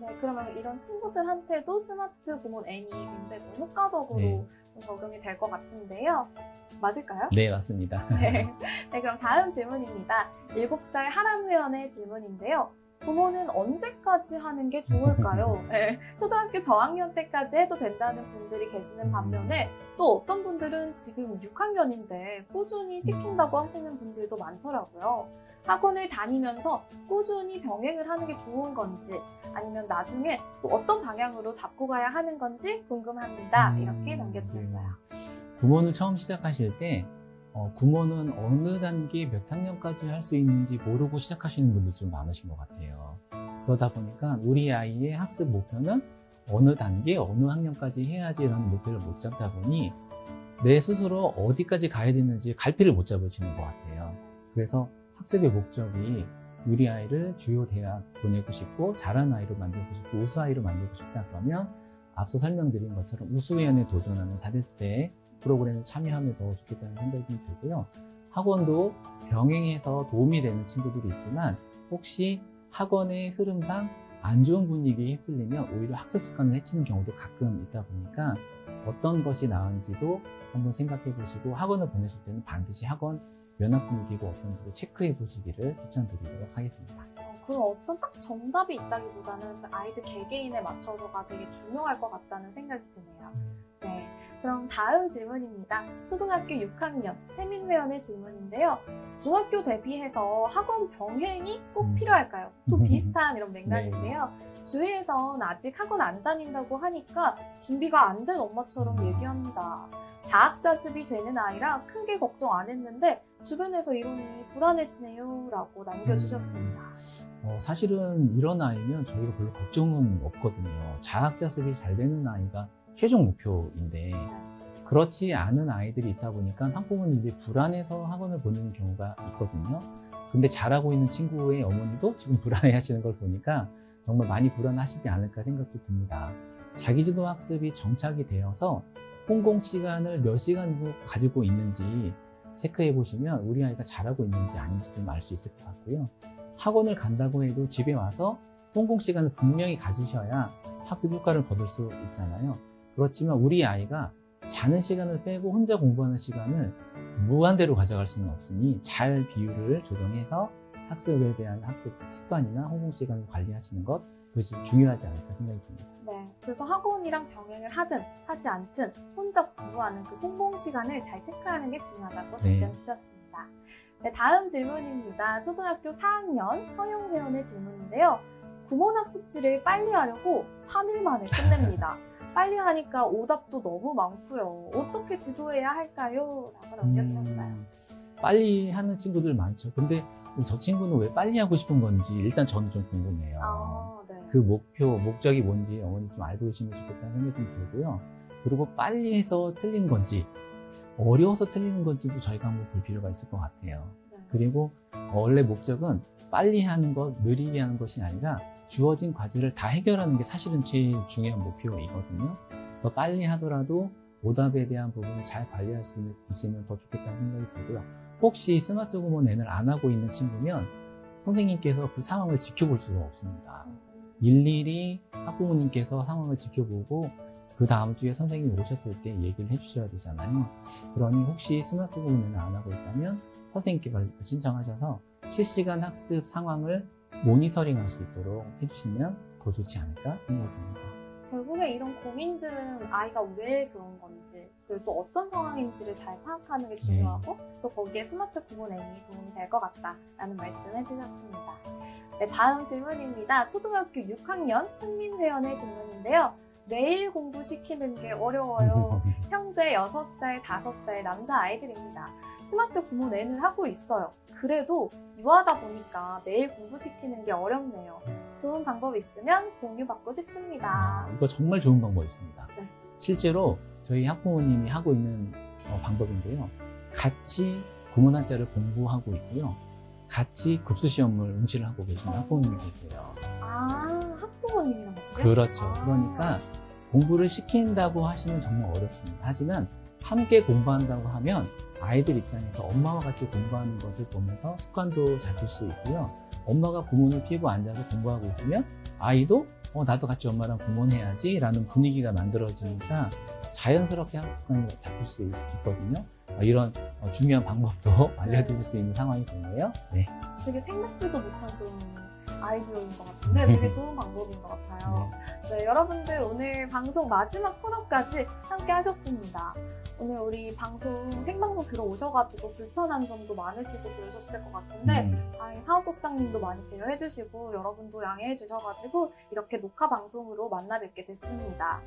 네, 그러면 이런 친구들한테도 스마트 구몬 N이 굉장히 효과적으로 적용이 될 것 같은데요. 맞을까요? 네, 맞습니다. 네, 그럼 다음 질문입니다. 7살 하람 회원의 질문인데요. 부모는 언제까지 하는 게 좋을까요? 네, 초등학교 저학년 때까지 해도 된다는 분들이 계시는 반면에 또 어떤 분들은 지금 6학년인데 꾸준히 시킨다고 하시는 분들도 많더라고요. 학원을 다니면서 꾸준히 병행을 하는 게 좋은 건지 아니면 나중에 또 어떤 방향으로 잡고 가야 하는 건지 궁금합니다. 이렇게 남겨주셨어요. 구몬을 처음 시작하실 때 구몬은 어느 단계 몇 학년까지 할 수 있는지 모르고 시작하시는 분들 좀 많으신 것 같아요. 그러다 보니까 우리 아이의 학습 목표는 어느 단계, 어느 학년까지 해야지라는 목표를 못 잡다 보니 내 스스로 어디까지 가야 되는지 갈피를 못 잡으시는 것 같아요. 그래서 학습의 목적이 우리 아이를 주요 대학 보내고 싶고 잘하는 아이로 만들고 싶고 우수 아이로 만들고 싶다 그러면 앞서 설명드린 것처럼 우수회원에 도전하는 4대 스펙 프로그램에 참여하면 더 좋겠다는 생각이 들고요. 학원도 병행해서 도움이 되는 친구들이 있지만 혹시 학원의 흐름상 안 좋은 분위기에 휩쓸리면 오히려 학습 습관을 해치는 경우도 가끔 있다 보니까 어떤 것이 나은지도 한번 생각해 보시고 학원을 보내실 때는 반드시 학원 면학 분위기가 어떤지도 체크해 보시기를 추천드리도록 하겠습니다. 그런 어떤 딱 정답이 있다기보다는 아이들 개개인에 맞춰서가 되게 중요할 것 같다는 생각이 드네요. 네, 그럼 다음 질문입니다. 초등학교 6학년 태민 회원의 질문인데요. 중학교 대비해서 학원 병행이 꼭 필요할까요? 또 비슷한 이런 맥락인데요. 주위에선 아직 학원 안 다닌다고 하니까 준비가 안 된 엄마처럼 얘기합니다. 자학자습이 되는 아이라 크게 걱정 안 했는데 주변에서 이러니 불안해지네요 라고 남겨주셨습니다. 사실은 이런 아이면 저희가 별로 걱정은 없거든요. 자학자습이 잘 되는 아이가 최종 목표인데 그렇지 않은 아이들이 있다 보니까 학부모님들이 불안해서 학원을 보내는 경우가 있거든요. 근데 잘하고 있는 친구의 어머니도 지금 불안해 하시는 걸 보니까 정말 많이 불안하시지 않을까 생각도 듭니다. 자기주도 학습이 정착이 되어서 공공 시간을 몇 시간 가지고 있는지 체크해 보시면 우리 아이가 잘하고 있는지 아닌지 좀 알 수 있을 것 같고요. 학원을 간다고 해도 집에 와서 공공 시간을 분명히 가지셔야 학습 효과를 거둘 수 있잖아요. 그렇지만 우리 아이가 자는 시간을 빼고 혼자 공부하는 시간을 무한대로 가져갈 수는 없으니 잘 비율을 조정해서 학습에 대한 학습 습관이나 홍보 시간을 관리하시는 것, 그것이 중요하지 않을까 생각이 듭니다. 네, 그래서 학원이랑 병행을 하든 하지 않든 혼자 공부하는 그 홍봉 시간을 잘 체크하는 게 중요하다고 네. 답변 주셨습니다. 네, 다음 질문입니다. 초등학교 4학년 서영 회원의 질문인데요. 구몬학습지를 빨리 하려고 3일 만에 끝냅니다. 빨리 하니까 오답도 너무 많고요. 어떻게 지도해야 할까요? 라고 남겨주셨어요. 빨리 하는 친구들 많죠. 근데 저 친구는 왜 빨리 하고 싶은 건지 일단 저는 좀 궁금해요. 아, 네. 그 목적이 뭔지 어머니 좀 알고 계시면 좋겠다는 생각이 좀 들고요. 그리고 빨리 해서 틀린 건지, 어려워서 틀리는 건지도 저희가 한번 볼 필요가 있을 것 같아요. 네. 그리고 원래 목적은 빨리 하는 것, 느리게 하는 것이 아니라 주어진 과제를 다 해결하는 게 사실은 제일 중요한 목표이거든요. 더 빨리 하더라도 오답에 대한 부분을 잘 관리할 수 있으면 더 좋겠다는 생각이 들고요. 혹시 스마트 구몬 N을 안 하고 있는 친구면 선생님께서 그 상황을 지켜볼 수가 없습니다. 일일이 학부모님께서 상황을 지켜보고 그 다음 주에 선생님이 오셨을 때 얘기를 해주셔야 되잖아요. 그러니 혹시 스마트 구몬 N을 안 하고 있다면 선생님께 신청하셔서 실시간 학습 상황을 모니터링할 수 있도록 해주시면 더 좋지 않을까 생각이 듭니다. 결국에 이런 고민들은 아이가 왜 그런 건지, 그리고 또 어떤 상황인지를 잘 파악하는 게 중요하고, 또 거기에 스마트 구몬 N이 도움이 될 것 같다라는 말씀 해주셨습니다. 네, 다음 질문입니다. 초등학교 6학년 승민 회원의 질문인데요. 매일 공부시키는 게 어려워요. 형제 6살, 5살 남자 아이들입니다. 스마트 구몬 N을 하고 있어요. 그래도 유하다 보니까 매일 공부시키는 게 어렵네요. 좋은 방법 있으면 공유받고 싶습니다. 이거 정말 좋은 방법이 있습니다. 네. 실제로 저희 학부모님이 하고 있는 방법인데요. 같이 구몬 한자를 공부하고 있고요. 같이 급수시험을 응시를 하고 계시는 학부모님이 계세요. 아, 학부모님이랑 같이요? 그렇죠. 아. 그러니까 공부를 시킨다고 하시면 정말 어렵습니다. 하지만 함께 공부한다고 하면 아이들 입장에서 엄마와 같이 공부하는 것을 보면서 습관도 잡힐 수 있고요. 엄마가 구몬을 피고 앉아서 공부하고 있으면 아이도 나도 같이 엄마랑 구몬해야지 라는 분위기가 만들어지니까 자연스럽게 학습 습관이 잡힐 수 있거든요. 이런 중요한 방법도 알려드릴 수 있는 상황이 됐네요. 네. 되게 생각지도 못한 그런 아이디어인 것 같은데 되게 좋은 방법인 것 같아요. 네, 여러분들 오늘 방송 마지막 코너까지 함께 하셨습니다. 오늘 우리 생방송 들어오셔가지고 불편한 점도 많으시고 그러셨을 것 같은데 사업국장님도 많이 배려해주시고 여러분도 양해해주셔가지고 이렇게 녹화 방송으로 만나 뵙게 됐습니다.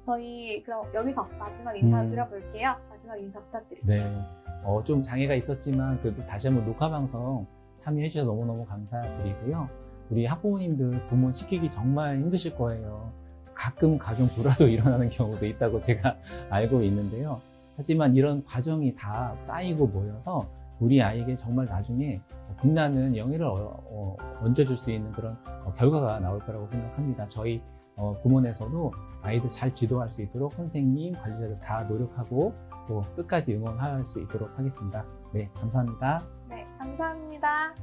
저희 그럼 여기서 마지막 인사 드려볼게요. 마지막 인사 부탁드립니다. 네, 좀 장애가 있었지만 그래도 다시 한번 녹화 방송 참여해주셔서 너무너무 감사드리고요. 우리 학부모님들 구몬 시키기 정말 힘드실 거예요. 가끔 가정 불화도 일어나는 경우도 있다고 제가 알고 있는데요. 하지만 이런 과정이 다 쌓이고 모여서 우리 아이에게 정말 나중에 빛나는 영예를 얹어줄 수 있는 그런 결과가 나올 거라고 생각합니다. 저희 구몬에서도 아이들 잘 지도할 수 있도록 선생님, 관리자들 다 노력하고 또 끝까지 응원할 수 있도록 하겠습니다. 네, 감사합니다. 네, 감사합니다.